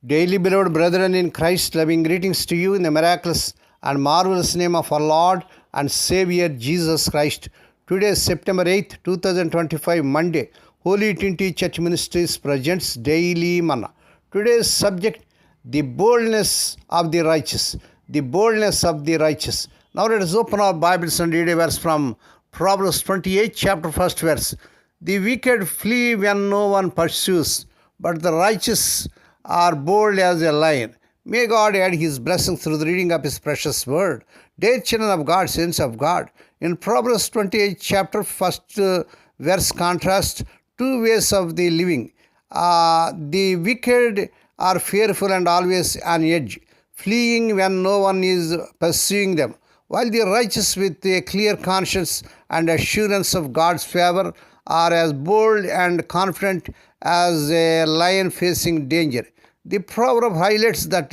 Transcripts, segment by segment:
Daily beloved brethren in Christ, loving greetings to you in the miraculous and marvelous name of our Lord and Savior Jesus Christ. Today is September 8th, 2025, Monday. Holy Trinity Church Ministries presents Daily Manna. Today's subject, the boldness of the righteous. The boldness of the righteous. Now let us open our Bibles and read a verse from Proverbs 28, chapter 1st verse. The wicked flee when no one pursues, but the righteous are bold as a lion. May God add His blessings through the reading of His precious word. Dear children of God, saints of God, in Proverbs 28 chapter 1st verse contrast two ways of the living. The wicked are fearful and always on edge, fleeing when no one is pursuing them, while the righteous with a clear conscience and assurance of God's favor are as bold and confident as a lion facing danger. The proverb highlights that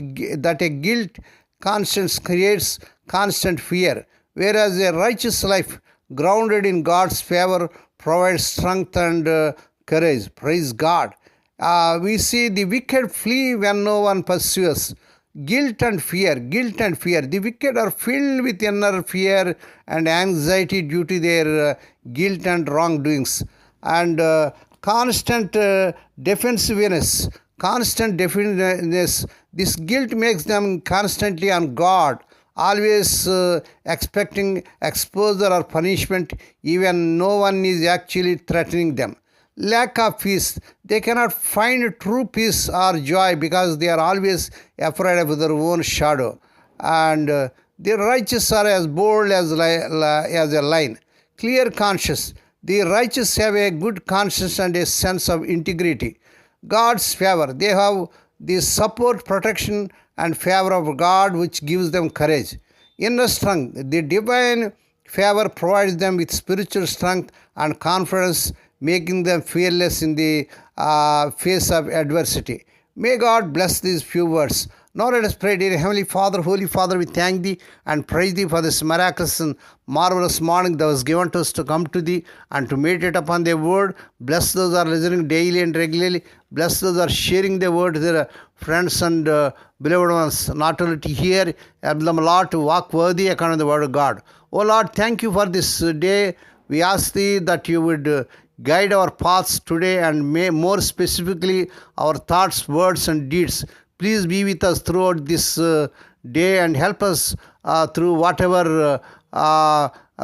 a guilt conscience creates constant fear, whereas a righteous life grounded in God's favor provides strength and courage. Praise God. We see the wicked flee when no one pursues. Guilt and fear. The wicked are filled with inner fear and anxiety due to their guilt and wrongdoings. And constant defensiveness. This guilt makes them constantly on guard, always expecting exposure or punishment, even no one is actually threatening them. Lack of peace. They cannot find true peace or joy because they are always afraid of their own shadow. And the righteous are as bold as a lion. Clear conscience. The righteous have a good conscience and a sense of integrity. God's favor. They have the support, protection, and favor of God, which gives them courage. Inner strength. The divine favor provides them with spiritual strength and confidence, making them fearless in the face of adversity. May God bless these few words. Now let us pray. Dear Heavenly Father, Holy Father, we thank Thee and praise Thee for this miraculous and marvelous morning that was given to us to come to Thee and to meditate upon Thy word. Bless those who are listening daily and regularly. Bless those who are sharing the word to their friends and beloved ones, not only to hear, help them, Lord, to walk worthy according to the word of God. Oh Lord, thank You for this day. We ask Thee that You would guide our paths today and more specifically our thoughts, words and deeds. Please be with us throughout this day and help us through whatever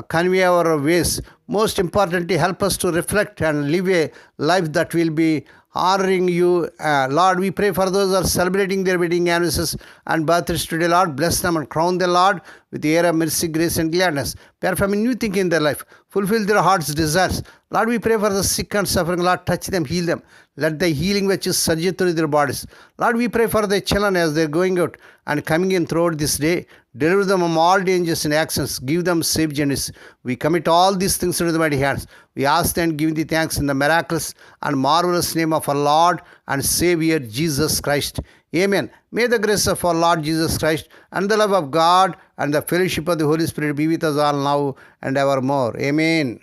convey our ways. Most importantly, help us to reflect and live a life that will be honoring You. Lord, we pray for those who are celebrating their wedding anniversaries and birthdays today. Lord, bless them and crown them, Lord, with the air of mercy, grace and gladness. Perform a new thing in their life. Fulfill their heart's desires. Lord, we pray for the sick and suffering. Lord, touch them, heal them. Let the healing virtues surge through their bodies. Lord, we pray for the children as they are going out and coming in throughout this day. Deliver them from all dangers and actions. Give them safe journeys. We commit all these things into the mighty hands. We ask and give Thee thanks in the miraculous and marvelous name of our Lord and Savior Jesus Christ. Amen. May the grace of our Lord Jesus Christ and the love of God and the fellowship of the Holy Spirit be with us all now and evermore. Amen.